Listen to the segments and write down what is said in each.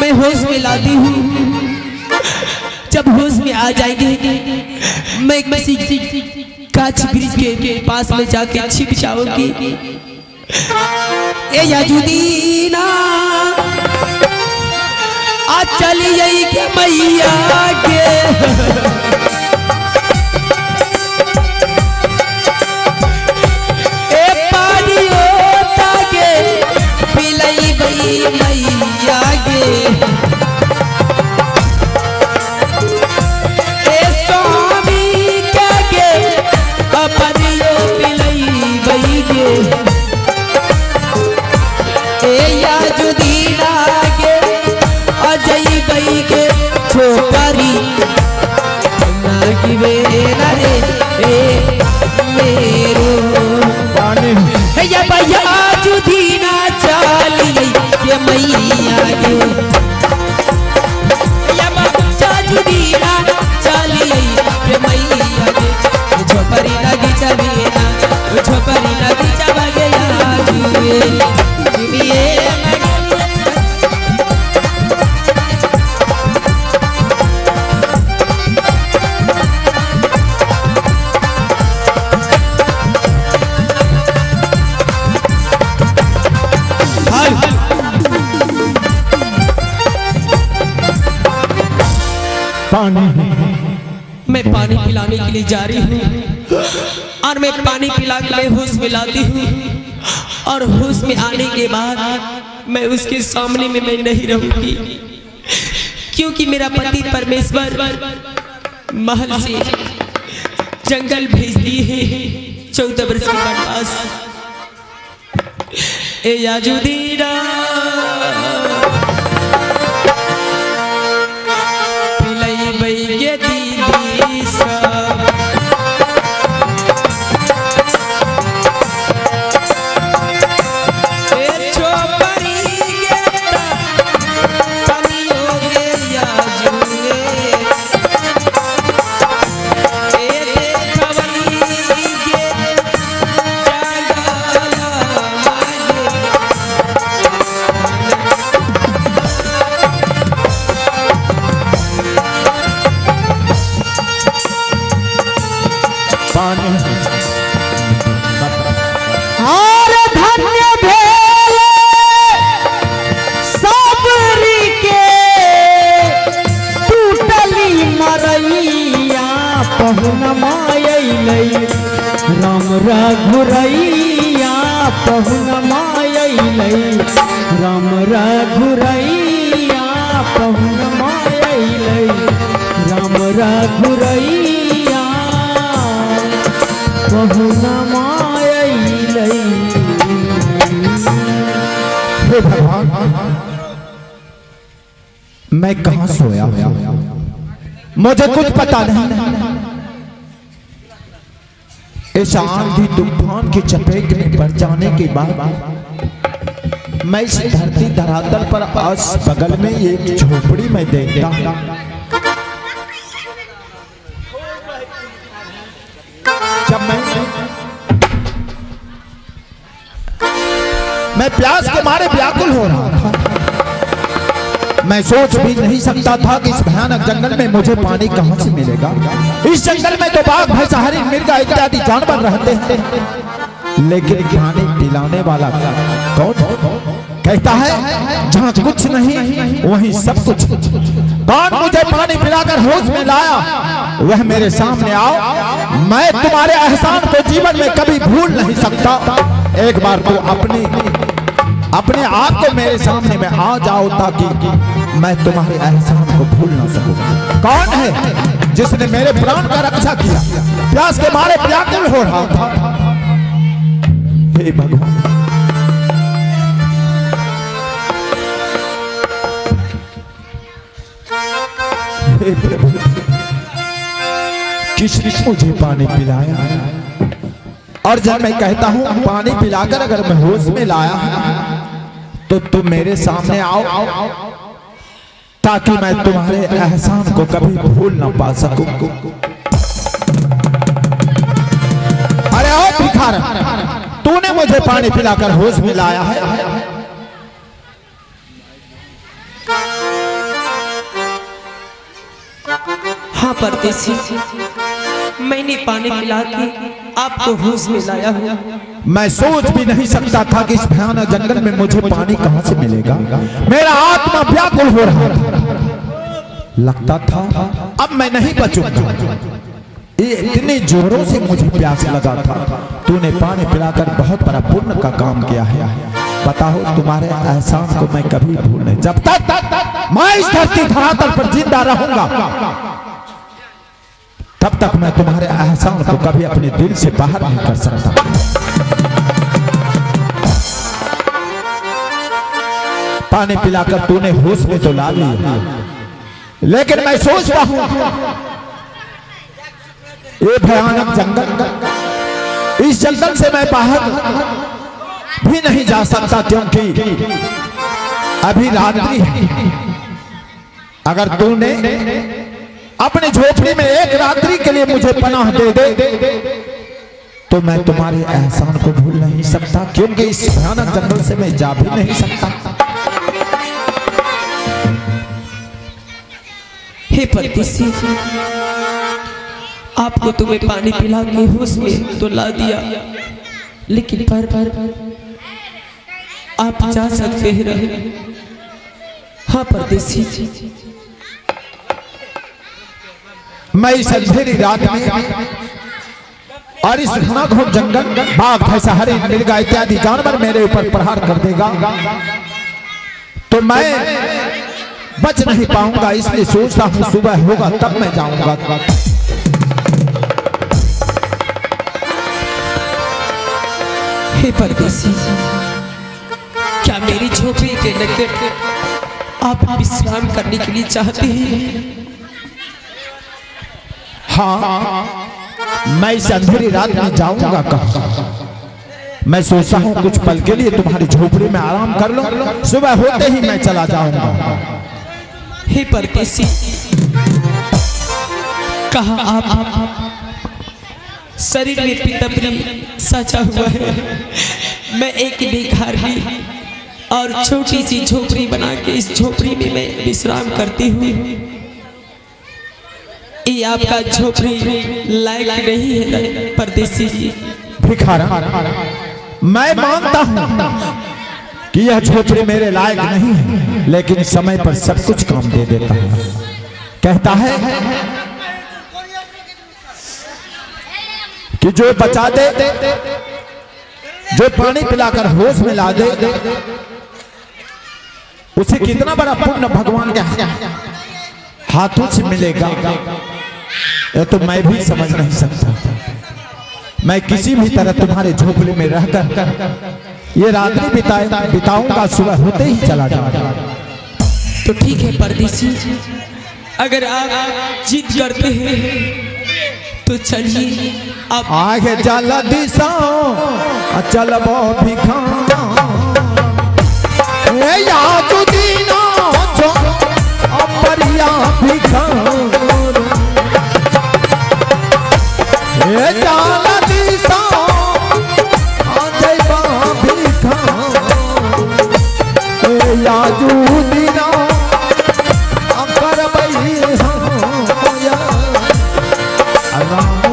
मैं होश में लाती हूँ। जब होश में आ जाएंगे मैं किसी कांच ब्रिज के पास में जाके छिप जाऊंगी। ए याजुदीना आज चली गई के मैया के मैया गे ए स्वामी के गे अपनियो पिलई बई गे ए याजुदीना गे अजय बई के छोकरी नागिवे ना रे ए मेरो पानी हे या भैया याजुदीना चली ये मैया गे या याजुदीना चली ये मैया गे झोपड़ी लगी चबीना झोपड़ी लगी चबगे याजुए जुबिए मैं पानी पिलाने के लिए जा रही हूँ और मैं पानी पिला के मैं होश में लाती हूँ और होश में आने के बाद मैं उसके सामने में मैं नहीं रहूंगी क्योंकि मेरा पति परमेश्वर महल से जंगल भेज दिए हैं 14 वर्ष के वनवास। ए याजुदीना और धन्य भेले सबरी के टूटली मरैया पहुन मायलै राम रघुरैया पहुन मायलै राम रघुरैया पहुन मायलै राम रघुरैया पहुन मायलै। हे भगवान मैं कहां सोया मुझे कुछ पता नहीं। इस आंधी तूफान की चपेट में पड़ जाने के बाद मैं इस धरती धरातल पर आस बगल में एक झोपड़ी में देखता जब मैं प्यास के मारे व्याकुल हो रहा था। मैं सोच भी नहीं सकता था कि इस भयानक जंगल में मुझे पानी कहां से मिलेगा। इस जंगल में तो बाघ भैंस हरिन मिर्गा इत्यादि जानवर रहते हैं लेकिन पानी पिलाने वाला कौन? कहता है जहां कुछ नहीं वहीं सब कुछ। कौन मुझे पानी पिलाकर होश में लाया वह मेरे सामने आओ। मैं तुम्हारे एहसान को जीवन में कभी भूल नहीं सकता। एक बार तो अपने आप को मेरे सामने में आ जाओ ताकि मैं तुम्हारे एहसान को भूल ना सकूं। कौन है जिसने मेरे प्राण का रक्षा किया? प्यास के मारे व्याकुल हो रहा था। हे भगवान हे प्रभु किसने मुझे पानी पिलाया? और जब मैं कहता हूं पानी पिलाकर अगर मैं होश में लाया तो तुम मेरे सामने आओ ताकि मैं तुम्हारे एहसान को कभी भूल ना पा सकूं। अरे ओ भिखारी, तूने मुझे पानी पिलाकर होश में लाया है। हाँ परदेसी, मैंने पानी पिला के आपको होश में लाया हूँ। मैं सोच भी नहीं सकता था कि इस भयानक जंगल में मुझे पानी कहां से मिलेगा। मेरा आत्मा व्याकुल हो रहा था। लगता था अब मैं नहीं बचूंगा। ये इतने जोरों से मुझे प्यास लगा था। तूने पानी पिलाकर बहुत बड़ा पुण्य का काम किया है। बताओ तुम्हारे एहसान को मैं कभी भूल नहीं। जब तक मैं इस धरती धरातल पर जिंदा रहूंगा तब तक मैं तुम्हारे एहसान को कभी अपने दिल से बाहर नहीं कर सकता। पानी पिलाकर तूने होश में तो ला लिया, लेकिन मैं सोचता हूं ये भयानक जंगल, इस जंगल से मैं बाहर भी नहीं जा सकता क्योंकि अभी रात्रि है। अगर तूने अपनी झोपड़ी में एक रात्रि के लिए मुझे पनाह दे दे तो मैं तुम्हारे एहसान को भूल नहीं सकता, क्योंकि इस भयानक जंगल से मैं जा भी नहीं सकता। हे परदेसी, आपको तुम्हें पानी पिला के होश में तो ला दिया, लेकिन पर आप जा सकते हैं रहे। हाँ परदेसी, मैं इस अंधेरी रात में और इस घना-घोर जंगल, बाघ भैंसा हरिण मृगा इत्यादि जानवर मेरे ऊपर प्रहार कर देगा तो मैं बच नहीं पाऊंगा। इसलिए सोचता हूं सुबह होगा तब मैं जाऊंगा। हे परदेसी, क्या मेरी झोपड़ी के निकट आप विश्राम करने के लिए चाहते हैं? हाँ, मैं इस अंधेरी रात में जाऊंगा कहाँ? मैं सोचता हूँ कुछ पल के लिए तुम्हारी झोपड़ी में आराम कर लो, सुबह होते ही मैं चला जाऊंगा। हे परदेसी, कहा आप शरीर में पितंबरी सचा हुआ है। मैं एक भिखारी और छोटी सी झोपड़ी बना के इस झोपड़ी में मैं विश्राम करती हूँ। ये आपका झोपड़ी लायक नहीं है परदेसी जी। भिखारा, मैं मानता हूँ कि यह झोपड़ी मेरे लायक नहीं है, लेकिन समय पर सब कुछ काम दे देता है। कहता है कि जो बचा दे, जो पानी पिलाकर होश में ला दे, उसे कितना बड़ा पुण्य भगवान के हाथों से मिलेगा ये तो मैं भी समझ नहीं सकता। मैं किसी भी तरह तुम्हारे झोपड़ी में रहकर ये रात्रि बिताऊंगा, सुबह होते ही चला जाऊंगा। तो ठीक है परदेसी, अगर आप जिद करते हैं तो चलिए। आप आगे जल दिशा चलबो भिखारा, ए याद दीना जो अपरिया भिखारा, ए जल दिशा जइबा भिखारा, ए याद दीना करबई होया राम।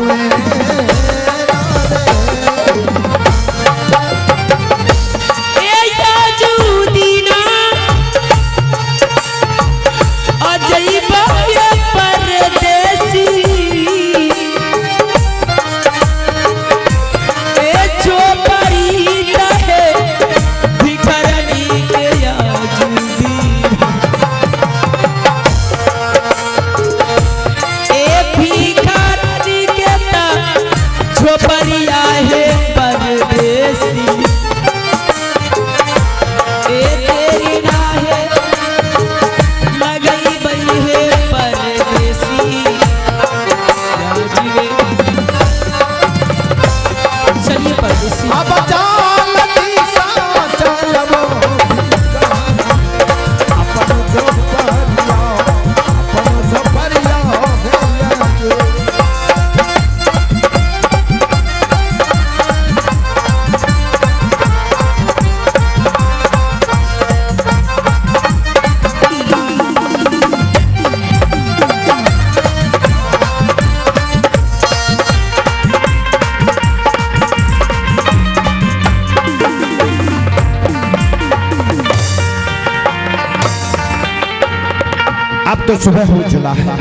अब तो सुबह हो चला है।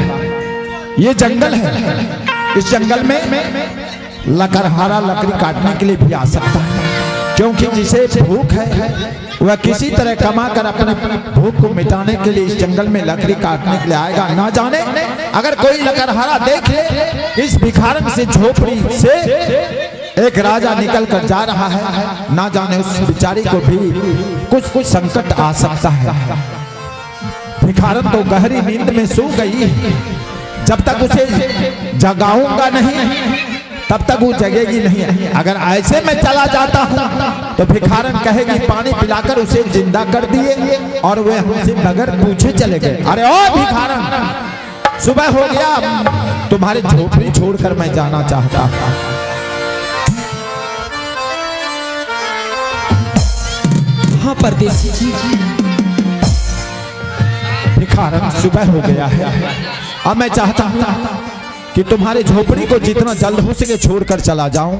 ये जंगल है, इस जंगल में लकड़हारा लकड़ी काटने के लिए भी आ सकता है, क्योंकि जिसे भूख है वह किसी तरह कमा कर अपने भूख को मिटाने के लिए इस जंगल में लकड़ी काटने के लिए आएगा। ना जाने अगर कोई लकड़हारा देख ले इस भिखारन से झोपड़ी से एक राजा निकल कर जा रहा है, ना जाने उस बेचारी को भी कुछ संकट आ सकता है। भिखारन तो गहरी नींद में सो गई, जब तक उसे जगाऊंगा नहीं तब तक वो जगेगी नहीं। अगर ऐसे में चला जाता हूं तो भिखारन कहेगी पानी पिलाकर उसे जिंदा कर दिए और वे हमसे बगैर पूछे चले गए। अरे ओ भिखारन, सुबह हो गया, तुम्हारी झोपड़ी छोड़कर मैं जाना चाहता हूं। हाँ परदेसी जी, भिखारन सुबह हो गया है, अब मैं चाहता हूं कि तुम्हारी झोपड़ी को जितना जल्द हो सके छोड़कर चला जाऊं।